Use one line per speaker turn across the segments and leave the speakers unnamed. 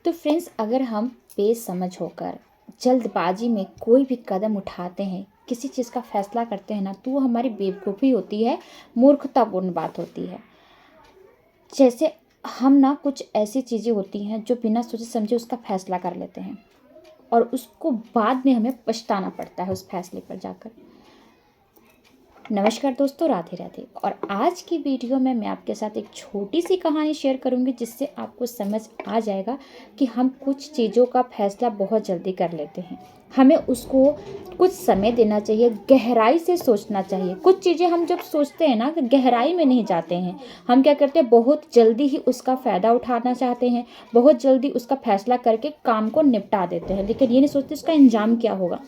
तो फ्रेंड्स, अगर हम बेसमझ होकर जल्दबाजी में कोई भी कदम उठाते हैं, किसी चीज़ का फैसला करते हैं ना, तो वो हमारी बेवकूफ़ी होती है, मूर्खतापूर्ण बात होती है। जैसे हम ना कुछ ऐसी चीज़ें होती हैं जो बिना सोचे समझे उसका फैसला कर लेते हैं और उसको बाद में हमें पछताना पड़ता है उस फैसले पर जाकर। नमस्कार दोस्तों, राधे राधे। और आज की वीडियो में मैं आपके साथ एक छोटी सी कहानी शेयर करूंगी जिससे आपको समझ आ जाएगा कि हम कुछ चीज़ों का फैसला बहुत जल्दी कर लेते हैं। हमें उसको कुछ समय देना चाहिए, गहराई से सोचना चाहिए। कुछ चीज़ें हम जब सोचते हैं ना तो गहराई में नहीं जाते हैं। हम क्या करते हैं, बहुत जल्दी ही उसका फ़ायदा उठाना चाहते हैं, बहुत जल्दी उसका फैसला करके काम को निपटा देते हैं, लेकिन ये नहीं सोचते उसका अंजाम क्या होगा।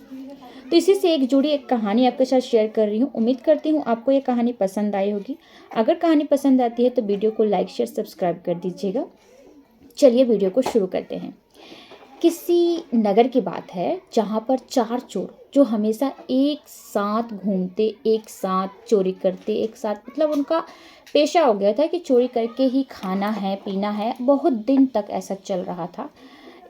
तो इसी से एक जुड़ी एक कहानी आपके साथ शेयर कर रही हूँ। उम्मीद करती हूँ आपको ये कहानी पसंद आई होगी। अगर कहानी पसंद आती है तो वीडियो को लाइक शेयर सब्सक्राइब कर दीजिएगा। चलिए वीडियो को शुरू करते हैं। किसी नगर की बात है जहाँ पर 4 चोर जो हमेशा एक साथ घूमते, एक साथ चोरी करते, एक साथ मतलब उनका पेशा हो गया था कि चोरी करके ही खाना है पीना है। बहुत दिन तक ऐसा चल रहा था।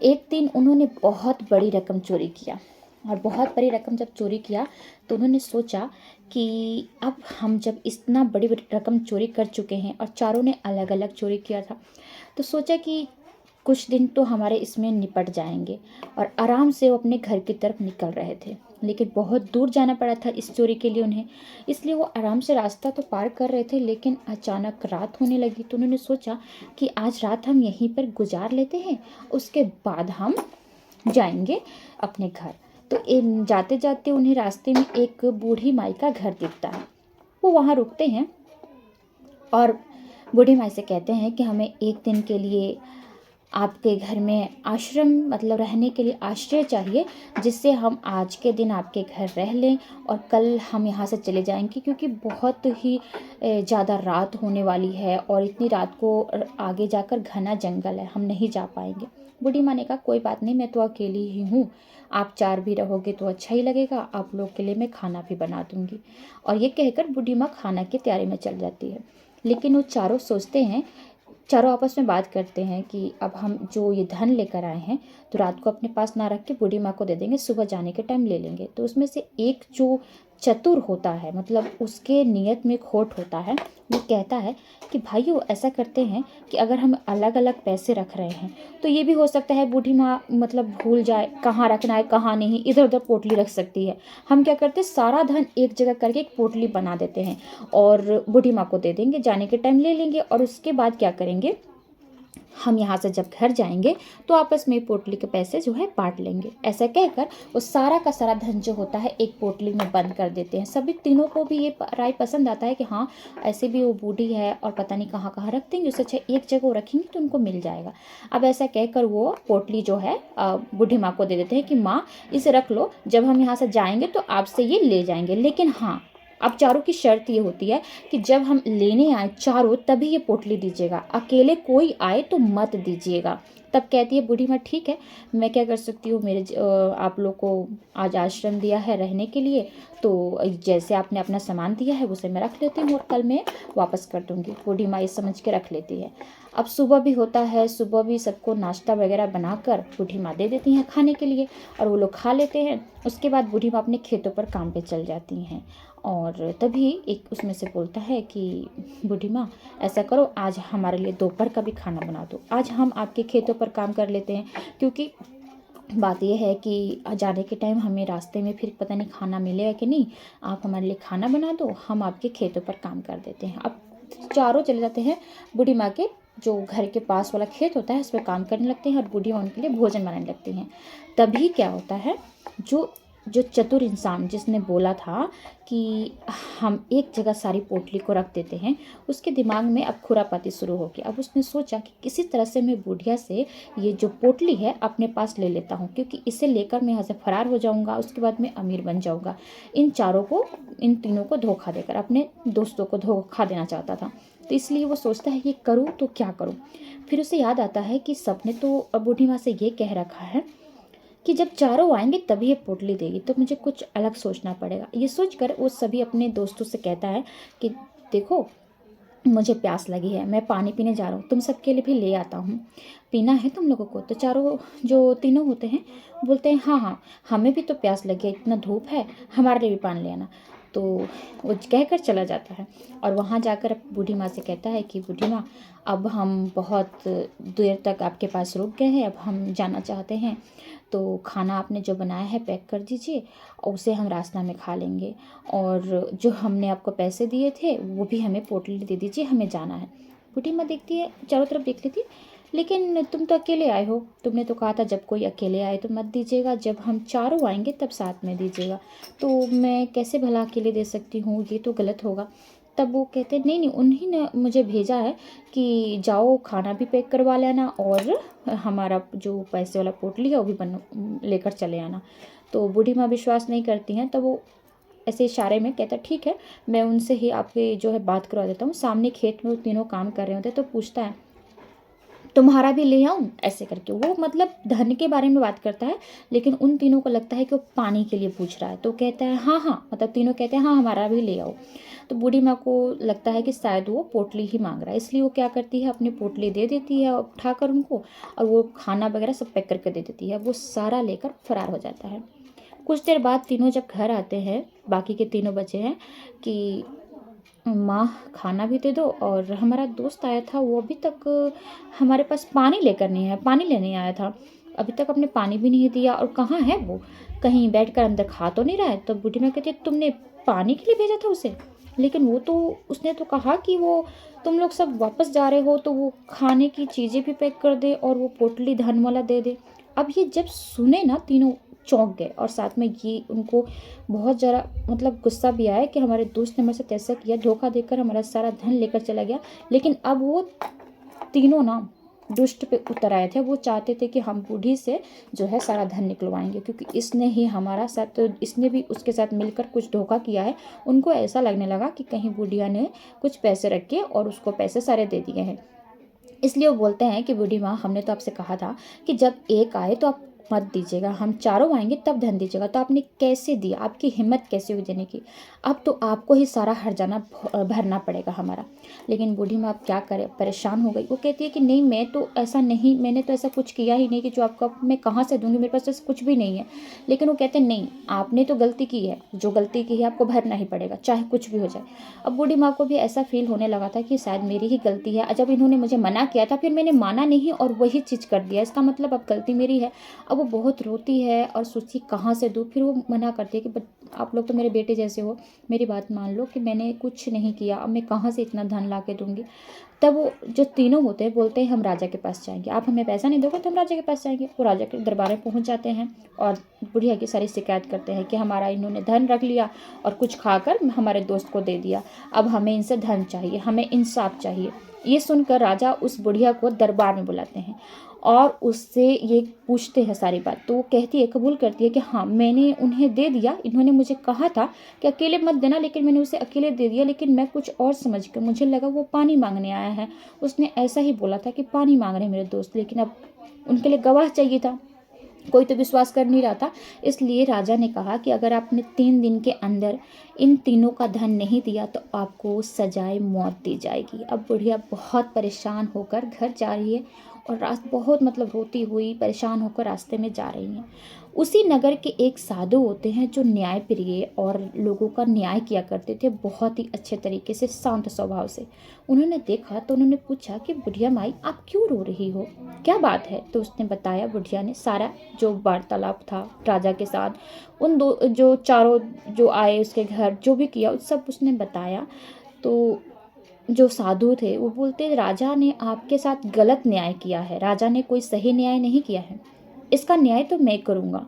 एक दिन उन्होंने बहुत बड़ी रकम चोरी किया और बहुत बड़ी रकम जब चोरी किया तो उन्होंने सोचा कि अब हम जब इतना बड़ी रकम चोरी कर चुके हैं और चारों ने अलग अलग चोरी किया था, तो सोचा कि कुछ दिन तो हमारे इसमें निपट जाएंगे। और आराम से वो अपने घर की तरफ निकल रहे थे, लेकिन बहुत दूर जाना पड़ा था इस चोरी के लिए उन्हें। इसलिए वो आराम से रास्ता तो पार कर रहे थे, लेकिन अचानक रात होने लगी। तो उन्होंने सोचा कि आज रात हम यहीं पर गुजार लेते हैं, उसके बाद हम जाएंगे अपने घर। तो इन जाते जाते उन्हें रास्ते में एक बूढ़ी माई का घर दिखता है। वो वहाँ रुकते हैं और बूढ़ी माई से कहते हैं कि हमें एक दिन के लिए आपके घर में आश्रम मतलब रहने के लिए आश्रय चाहिए, जिससे हम आज के दिन आपके घर रह लें और कल हम यहाँ से चले जाएंगे, क्योंकि बहुत ही ज़्यादा रात होने वाली है और इतनी रात को आगे जाकर घना जंगल है, हम नहीं जा पाएंगे। बूढ़ी माँ ने कहा कोई बात नहीं, मैं तो अकेली ही हूँ, आप 4 भी रहोगे तो अच्छा ही लगेगा, आप लोग के लिए मैं खाना भी बना दूँगी। और ये कहकर बूढ़ी माँ खाना की तैयारी में चल जाती है। लेकिन वो चारों सोचते हैं, चारों आपस में बात करते हैं कि अब हम जो ये धन लेकर आए हैं तो रात को अपने पास ना रख के बूढ़ी माँ को दे देंगे, सुबह जाने के टाइम ले लेंगे। तो उसमें से एक जो चतुर होता है, मतलब उसके नियत में खोट होता है, वो कहता है कि भाइयों ऐसा करते हैं कि अगर हम अलग अलग पैसे रख रहे हैं तो ये भी हो सकता है बूढ़ी माँ मतलब भूल जाए कहाँ रखना है कहाँ नहीं, इधर उधर पोटली रख सकती है। हम क्या करते हैं, सारा धन एक जगह करके एक पोटली बना देते हैं और बूढ़ी माँ को दे देंगे, जाने के टाइम ले लेंगे और उसके बाद क्या करेंगे, हम यहाँ से जब घर जाएंगे तो आपस में पोटली के पैसे जो है बांट लेंगे। ऐसा कहकर वो सारा का सारा धन जो होता है एक पोटली में बंद कर देते हैं। सभी तीनों को भी ये राय पसंद आता है कि हाँ ऐसे भी वो बूढ़ी है और पता नहीं कहाँ कहाँ रख देंगे, उससे अच्छा एक जगह वो रखेंगे तो उनको मिल जाएगा। अब ऐसा कहकर वो पोटली जो है बूढ़ी माँ को दे देते हैं कि माँ इसे रख लो, जब हम यहाँ से जाएंगे तो आपसे ये ले जाएंगे, लेकिन हाँ अब चारों की शर्त ये होती है कि जब हम लेने आए चारों तभी ये पोटली दीजिएगा, अकेले कोई आए तो मत दीजिएगा। तब कहती है बूढ़ी माँ ठीक है, मैं क्या कर सकती हूँ, आप लोग को आज आश्रम दिया है रहने के लिए, तो जैसे आपने अपना सामान दिया है उसे मैं रख लेती हूँ और कल मैं वापस कर दूँगी। बूढ़ी माँ ये समझ के रख लेती है। अब सुबह भी होता है, सुबह भी सबको नाश्ता वगैरह बनाकर बूढ़ी माँ दे देती हैं खाने के लिए और वो लोग खा लेते हैं। उसके बाद बूढ़ी माँ अपने खेतों पर काम पे चल जाती हैं और तभी एक उसमें से बोलता है कि बूढ़ी माँ ऐसा करो, आज हमारे लिए दोपहर का भी खाना बना दो, आज हम आपके खेतों पर काम कर लेते हैं, क्योंकि बात यह है कि जाने के टाइम हमें रास्ते में फिर पता नहीं खाना मिलेगा कि नहीं, आप हमारे लिए खाना बना दो, हम आपके खेतों पर काम कर देते हैं। अब चारों चले जाते हैं बूढ़ी माँ के जो घर के पास वाला खेत होता है उस पर काम करने लगते हैं और बूढ़ी माँ उनके लिए भोजन बनाने लगती हैं। तभी क्या होता है, जो जो चतुर इंसान जिसने बोला था कि हम एक जगह सारी पोटली को रख देते हैं, उसके दिमाग में अब खुरापाती शुरू हो गया। अब उसने सोचा कि किसी तरह से मैं बुढ़िया से ये जो पोटली है अपने पास ले लेता हूँ, क्योंकि इसे लेकर मैं यहाँ से फरार हो जाऊँगा, उसके बाद मैं अमीर बन जाऊँगा। इन चारों को, इन तीनों को धोखा देकर अपने दोस्तों को धोखा देना चाहता था। तो इसलिए वो सोचता है ये करूँ तो क्या करूँ। फिर उसे याद आता है कि सबने तो बूढ़ी माँ से ये कह रखा है कि जब चारों आएंगे तभी ये पोटली देगी, तो मुझे कुछ अलग सोचना पड़ेगा। ये सोचकर वो सभी अपने दोस्तों से कहता है कि देखो मुझे प्यास लगी है, मैं पानी पीने जा रहा हूँ, तुम सबके लिए भी ले आता हूँ, पीना है तुम लोगों को? तो चारों जो तीनों होते हैं बोलते हैं हाँ हाँ, हमें भी तो प्यास लगी है, इतना धूप है, हमारे लिए भी पानी ले आना। तो वो कहकर चला जाता है और वहाँ जाकर बूढ़ी माँ से कहता है कि बूढ़ी माँ, अब हम बहुत देर तक आपके पास रुक गए हैं, अब हम जाना चाहते हैं, तो खाना आपने जो बनाया है पैक कर दीजिए और उसे हम रास्ता में खा लेंगे, और जो हमने आपको पैसे दिए थे वो भी हमें पोटली दे दीजिए, हमें जाना है। बूढ़ी माँ देखती है, चारों तरफ देख लेती है, लेकिन तुम तो अकेले आए हो, तुमने तो कहा था जब कोई अकेले आए तो मत दीजिएगा, जब हम चारों आएंगे तब साथ में दीजिएगा, तो मैं कैसे भला अकेले दे सकती हूँ, ये तो गलत होगा। तब वो कहते नहीं नहीं, उन्हीं ने मुझे भेजा है कि जाओ खाना भी पैक करवा लेना और हमारा जो पैसे वाला पोटली है वो भी बन लेकर चले आना। तो बूढ़ी माँ विश्वास नहीं करती हैं, तब वो ऐसे इशारे में कहता ठीक है, मैं उनसे ही आपकी जो है बात करवा देता हूँ। सामने खेत में वो तीनों काम कर रहे होते, तो पूछता है तुम्हारा भी ले आऊं, ऐसे करके वो मतलब धन के बारे में बात करता है, लेकिन उन तीनों को लगता है कि वो पानी के लिए पूछ रहा है, तो कहता है हाँ हाँ, मतलब तीनों कहते हैं हाँ हमारा भी ले आओ। तो बूढ़ी माँ को लगता है कि शायद वो पोटली ही मांग रहा है, इसलिए वो क्या करती है, अपनी पोटली दे देती है उठाकर उनको, और वो खाना वगैरह सब पैक करके दे देती है, वो सारा लेकर फरार हो जाता है। कुछ देर बाद तीनों जब घर आते हैं, बाकी के तीनों बचे हैं कि माँ खाना भी दे दो, और हमारा दोस्त आया था वो अभी तक हमारे पास पानी लेकर नहीं आया, पानी लेने आया था, अभी तक अपने पानी भी नहीं दिया, और कहाँ है वो, कहीं बैठकर अंदर खा तो नहीं रहा है। तो बूढ़ी माँ कहती है तुमने पानी के लिए भेजा था उसे, लेकिन वो तो उसने तो कहा कि वो तुम लोग सब वापस जा रहे हो तो वो खाने की चीज़ें भी पैक कर दे और वो पोटली धन वाला दे दे। अब ये जब सुने ना तीनों चौंक गए, और साथ में ये उनको बहुत ज़रा मतलब गुस्सा भी आया कि हमारे दोस्त ने हमारे साथ ऐसा किया, धोखा देकर हमारा सारा धन लेकर चला गया। लेकिन अब वो तीनों ना दुष्ट पे उतर आए थे, वो चाहते थे कि हम बूढ़ी से जो है सारा धन निकलवाएंगे, क्योंकि इसने ही हमारा साथ, तो इसने भी उसके साथ मिलकर कुछ धोखा किया है। उनको ऐसा लगने लगा कि कहीं बुढ़िया ने कुछ पैसे रखे और उसको पैसे सारे दे दिए हैं। इसलिए वो बोलते हैं कि बूढ़ी माँ, हमने तो आपसे कहा था कि जब एक आए तो आप मत दीजिएगा, हम चारों आएंगे तब धन दीजिएगा, तो आपने कैसे दिया, आपकी हिम्मत कैसे हुई देने की, अब तो आपको ही सारा हर्जाना भरना पड़ेगा हमारा। लेकिन बूढ़ी माँ अब क्या करे, परेशान हो गई। वो कहती है कि नहीं, मैं तो ऐसा नहीं, मैंने तो ऐसा कुछ किया ही नहीं कि जो आपका मैं कहाँ से दूंगी, मेरे पास तो कुछ भी नहीं है। लेकिन वो कहते हैं नहीं, आपने तो गलती की है, जो गलती की है आपको भरना ही पड़ेगा, चाहे कुछ भी हो जाए। अब बूढ़ी माँ को भी ऐसा फील होने लगा था कि शायद मेरी ही गलती है, जब इन्होंने मुझे मना किया था फिर मैंने माना नहीं और वही चीज़ कर दिया, इसका मतलब अब गलती मेरी है। अब वो बहुत रोती है और सोची कहाँ से दूँ, फिर वो मना करती है कि आप लोग तो मेरे बेटे जैसे हो, मेरी बात मान लो कि मैंने कुछ नहीं किया, अब मैं कहाँ से इतना धन ला के दूँगी। तब वो जो तीनों होते हैं बोलते हैं हम राजा के पास जाएंगे, आप हमें पैसा नहीं दोगे तो हम राजा के पास जाएंगे। वो राजा के दरबार में पहुंच जाते हैं और बुढ़िया की सारी शिकायत करते हैं कि हमारा इन्होंने धन रख लिया और कुछ खाकर हमारे दोस्त को दे दिया, अब हमें इनसे धन चाहिए, हमें इंसाफ चाहिए। ये सुनकर राजा उस बुढ़िया को दरबार में बुलाते हैं और उससे ये पूछते हैं सारी बात। तो वो कहती है, कबूल करती है कि हाँ मैंने उन्हें दे दिया, इन्होंने मुझे कहा था कि अकेले मत देना, लेकिन मैंने उसे अकेले दे दिया, लेकिन मैं कुछ और समझ कर, मुझे लगा वो पानी मांगने आया है, उसने ऐसा ही बोला था कि पानी मांग रहे हैं मेरे दोस्त, लेकिन अब उनके लिए गवाह चाहिए था, कोई तो विश्वास कर नहीं रहा था। इसलिए राजा ने कहा कि अगर आपने 3 दिन के अंदर इन तीनों का धन नहीं दिया तो आपको सजाए मौत दी जाएगी। अब बुढ़िया बहुत परेशान होकर घर जा रही है और बहुत मतलब रोती हुई परेशान होकर रास्ते में जा रही हैं। उसी नगर के एक साधु होते हैं जो न्याय प्रिय और लोगों का न्याय किया करते थे, बहुत ही अच्छे तरीके से, शांत स्वभाव से। उन्होंने देखा तो उन्होंने पूछा कि बुढ़िया माई आप क्यों रो रही हो, क्या बात है। तो उसने बताया, बुढ़िया ने सारा जो वार्तालाप था राजा के साथ, उन दो जो चारों जो आए उसके घर, जो भी किया उस सब उसने बताया। तो जो साधु थे वो बोलते, राजा ने आपके साथ गलत न्याय किया है, राजा ने कोई सही न्याय नहीं किया है, इसका न्याय तो मैं करूँगा,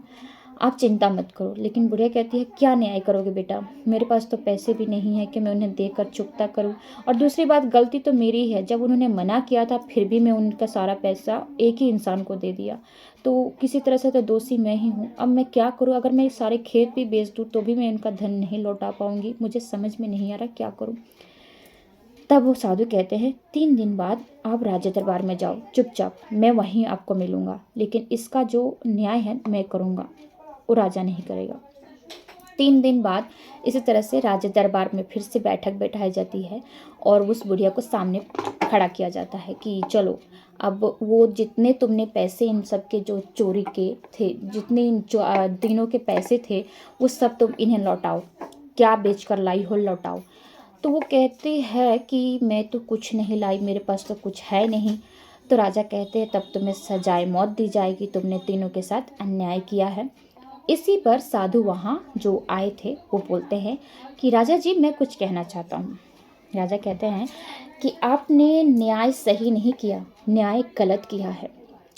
आप चिंता मत करो। लेकिन बुढ़िया कहती है, क्या न्याय करोगे बेटा, मेरे पास तो पैसे भी नहीं है कि मैं उन्हें देकर चुकता करूं, और दूसरी बात गलती तो मेरी है, जब उन्होंने मना किया था फिर भी मैं उनका सारा पैसा एक ही इंसान को दे दिया, तो किसी तरह से तो दोषी मैं ही हूँ। अब मैं क्या करूँ, अगर मैं सारे खेत भी बेच दूँ तो भी मैं उनका धन नहीं लौटा पाऊंगी, मुझे समझ में नहीं आ रहा क्या करूँ। तब वो साधु कहते हैं, 3 दिन बाद आप राजा दरबार में जाओ चुपचाप, मैं वहीं आपको मिलूंगा, लेकिन इसका जो न्याय है मैं करूंगा, वो राजा नहीं करेगा। 3 दिन बाद इसी तरह से राजा दरबार में फिर से बैठक बैठाई जाती है और उस बुढ़िया को सामने खड़ा किया जाता है कि चलो अब वो जितने तुमने पैसे इन सब के जो चोरी के थे, जितने इन तीनों के पैसे थे, वो सब तुम इन्हें लौटाओ, क्या बेच कर लाई हो लौटाओ। तो वो कहती है कि मैं तो कुछ नहीं लाई, मेरे पास तो कुछ है नहीं। तो राजा कहते हैं तब तुम्हें सजाए मौत दी जाएगी, तुमने तीनों के साथ अन्याय किया है। इसी पर साधु वहाँ जो आए थे वो बोलते हैं कि राजा जी मैं कुछ कहना चाहता हूँ। राजा कहते हैं कि आपने न्याय सही नहीं किया, न्याय गलत किया है।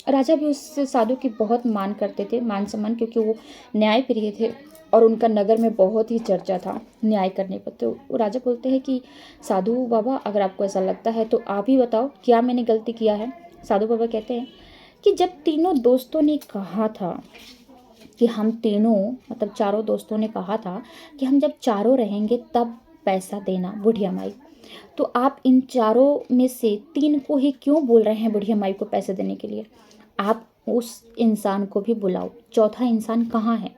राजा भी उस साधु की बहुत मान करते थे, मान सम्मान, क्योंकि वो न्याय प्रिय थे और उनका नगर में बहुत ही चर्चा था न्याय करने पर। तो राजा बोलते हैं कि साधु बाबा अगर आपको ऐसा लगता है तो आप ही बताओ क्या मैंने गलती किया है। साधु बाबा कहते हैं कि जब तीनों दोस्तों ने कहा था कि हम तीनों, मतलब चारों दोस्तों ने कहा था कि हम जब चारों रहेंगे तब पैसा देना बुढ़िया माई, तो आप इन चारों में से 3 को ही क्यों बोल रहे हैं बुढ़िया माई को पैसे देने के लिए। आप उस इंसान को भी बुलाओ, चौथा इंसान कहाँ है।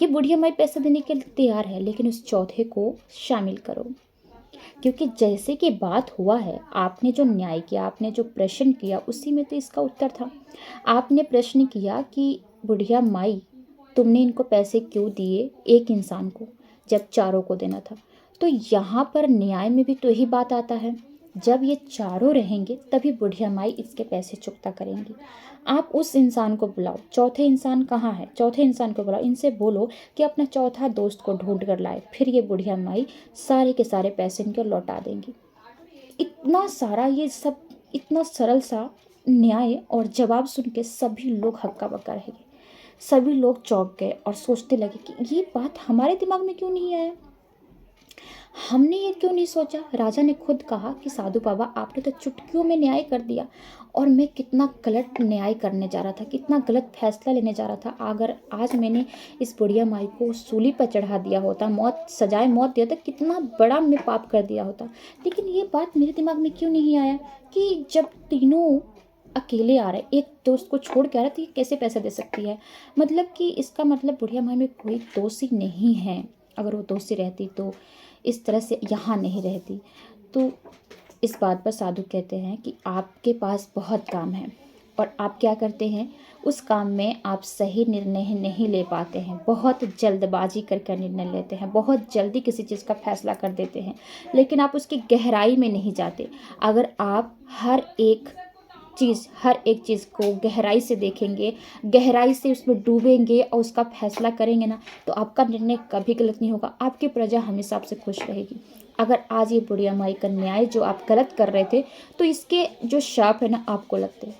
ये बुढ़िया माई पैसे देने के लिए तैयार है, लेकिन उस चौथे को शामिल करो, क्योंकि जैसे कि बात हुआ है, आपने जो न्याय किया, आपने जो प्रश्न किया, उसी में तो इसका उत्तर था। आपने प्रश्न किया कि बुढ़िया माई तुमने इनको पैसे क्यों दिए एक इंसान को जब चारों को देना था। तो यहाँ पर न्याय में भी तो यही बात आता है, जब ये चारों रहेंगे तभी बुढ़िया माई इसके पैसे चुकता करेंगी। आप उस इंसान को बुलाओ, चौथे इंसान कहाँ है, चौथे इंसान को बुलाओ, इनसे बोलो कि अपना चौथा दोस्त को ढूंढ कर लाए, फिर ये बुढ़िया माई सारे के सारे पैसे इनको लौटा देंगी। इतना सारा ये सब, इतना सरल सा न्याय और जवाब सुन के सभी लोग हक्का बक्का रह गए। सभी लोग चौंक गए और सोचने लगे कि ये बात हमारे दिमाग में क्यों नहीं आया, हमने ये क्यों नहीं सोचा। राजा ने खुद कहा कि साधु बाबा आपने तो चुटकियों में न्याय कर दिया, और मैं कितना गलत न्याय करने जा रहा था, कितना गलत फैसला लेने जा रहा था। अगर आज मैंने इस बुढ़िया माई को सूली पर चढ़ा दिया होता, मौत सजाए मौत दिया था, कितना बड़ा मैं पाप कर दिया होता। लेकिन ये बात मेरे दिमाग में क्यों नहीं आया कि जब तीनों अकेले आ रहे, एक दोस्त को छोड़ के आ रहे, तो ये कैसे पैसा दे सकती है। मतलब कि इसका मतलब बुढ़िया माई में कोई दोषी नहीं है। अगर वो दोषी रहती तो इस तरह से यहाँ नहीं रहती। तो इस बात पर साधु कहते हैं कि आपके पास बहुत काम है और आप क्या करते हैं, उस काम में आप सही निर्णय नहीं ले पाते हैं, बहुत जल्दबाजी करके निर्णय लेते हैं, बहुत जल्दी किसी चीज़ का फैसला कर देते हैं, लेकिन आप उसकी गहराई में नहीं जाते। अगर आप हर एक चीज़ को गहराई से देखेंगे, गहराई से उसमें डूबेंगे और उसका फैसला करेंगे ना, तो आपका निर्णय कभी गलत नहीं होगा, आपकी प्रजा हमेशा आपसे खुश रहेगी। अगर आज ये बुढ़िया माई का न्याय जो आप गलत कर रहे थे, तो इसके जो शाप है ना आपको लगते,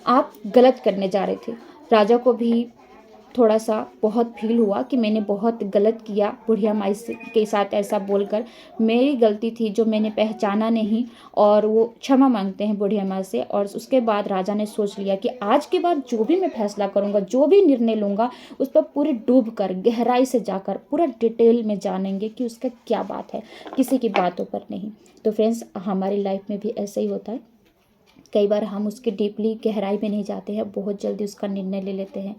आप गलत करने जा रहे थे। राजा को भी थोड़ा सा बहुत फील हुआ कि मैंने बहुत गलत किया बुढ़िया माई के साथ ऐसा बोलकर, मेरी गलती थी जो मैंने पहचाना नहीं, और वो क्षमा मांगते हैं बुढ़िया माई से। और उसके बाद राजा ने सोच लिया कि आज के बाद जो भी मैं फैसला करूँगा, जो भी निर्णय लूँगा, उस पर पूरे डूब कर गहराई से जाकर पूरा डिटेल में जानेंगे कि उसका क्या बात है, किसी की बातों पर नहीं। तो फ्रेंड्स, हमारी लाइफ में भी ऐसा ही होता है, कई बार हम उसके डीपली गहराई में नहीं जाते हैं, बहुत जल्दी उसका निर्णय ले लेते हैं,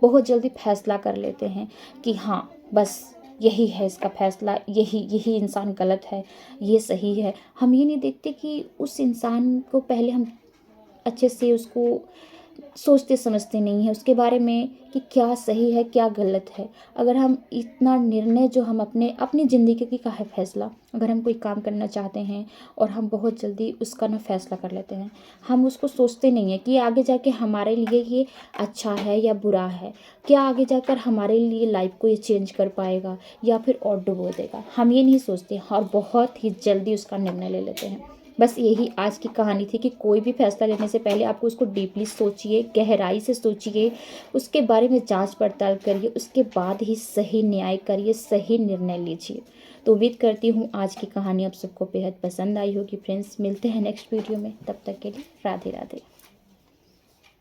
बहुत जल्दी फैसला कर लेते हैं कि हाँ बस यही है इसका फैसला, यही इंसान गलत है, ये सही है। हम ये नहीं देखते कि उस इंसान को पहले हम अच्छे से उसको सोचते समझते नहीं है उसके बारे में कि क्या सही है क्या गलत है। अगर हम इतना निर्णय जो हम अपनी ज़िंदगी का है फैसला, अगर हम कोई काम करना चाहते हैं और हम बहुत जल्दी उसका ना फैसला कर लेते हैं, हम उसको सोचते नहीं है कि आगे जाके हमारे लिए ये अच्छा है या बुरा है, क्या आगे जाकर हमारे लिए लाइफ को ये चेंज कर पाएगा या फिर और डुबो देगा। हम ये नहीं सोचते और बहुत ही जल्दी उसका निर्णय ले लेते हैं। बस यही आज की कहानी थी कि कोई भी फैसला लेने से पहले आपको उसको डीपली सोचिए, गहराई से सोचिए, उसके बारे में जांच पड़ताल करिए, उसके बाद ही सही न्याय करिए, सही निर्णय लीजिए। तो उम्मीद करती हूँ आज की कहानी आप सबको बेहद पसंद आई होगी। फ्रेंड्स, मिलते हैं नेक्स्ट वीडियो में, तब तक के लिए राधे राधे।